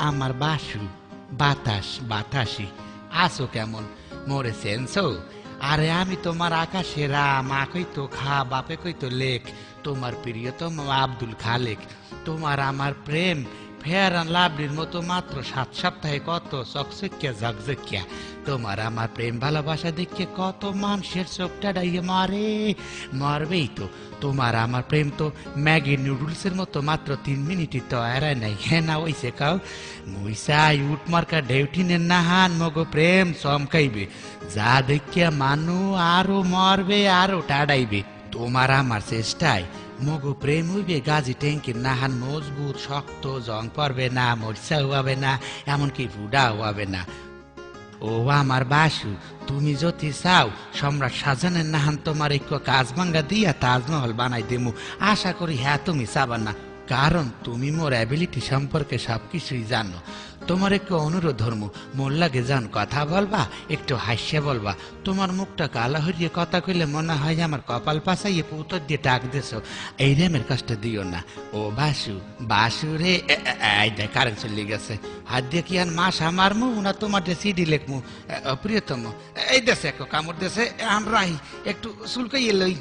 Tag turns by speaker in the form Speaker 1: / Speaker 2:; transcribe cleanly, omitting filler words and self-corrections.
Speaker 1: আমার বাসু বাতাস বাতাসি আসো কেমন মোরে সেন্সো আরে আমি তোমার আকাশেরা মা কইতো খা বাপে কইতো লেখ তোমার প্রিয়তম আব্দুল খালেক তোমার আমার প্রেম ফেয়ার অ্যান্ড লাভলির মতো মাত্র 7 সপ্তাহে কত চকচকিয়া ঝকঝকিয়া তোমার আমার প্রেম ভালোবাসা দেখে কত মানুষের চোখটা ডাইয়ে মারে মরবেই তো তোমার আমার প্রেম তো ম্যাগি নুডলসের মতো মাত্র 3 মিনিটই তো এরাই নাই হ্যাঁ না ওইসে কাউ মুইসাই উঠ মার্কা ডেউটিনের নাহান মগো প্রেম চমকাইবে যা দেখিয়া মানু আরো মরবে আরো টাডাইবে তোমার আমার চেষ্টায় মগো প্রেম হইবে গাজী ট্যাঙ্কির নাহান মজবুত শক্ত জং পড়বে না মরিচা হওয়াবে না এমনকি বুড়া হওয়াবে না ও আমার বাসু তুমি যদি চাও সম্রাট শাহজাহানের নাহান তোমার এক কাজ ভাঙ্গা দিয়া তাজমহল বানাই দেমু আশা করি হ্যাঁ তুমি চাবা না কারণ তুমি মোর অ্যাবিলিটি সম্পর্কে সবকিছুই জানো তোমার একটু অনুরোধ ধর্ম মোর লাগে যান কথা বলবা একটু হাসিয়া বলবা তোমার মুখটা কালা হরিয়ে কথা কইলে মনে হয় আমার কপাল পাশাইয়ে পুতর দিয়ে ডাক দেছো এই রেমের কষ্ট দিও না ও বাসু বাসু রে কারেন্ট চলে গেছে হাত দিয়ে কি আর মাস আমার মু না তোমার সিডি লেখমু প্রিয়তম এই দেশে এক কামড় দেশে আমরা একটু চুলকাইয়ে লই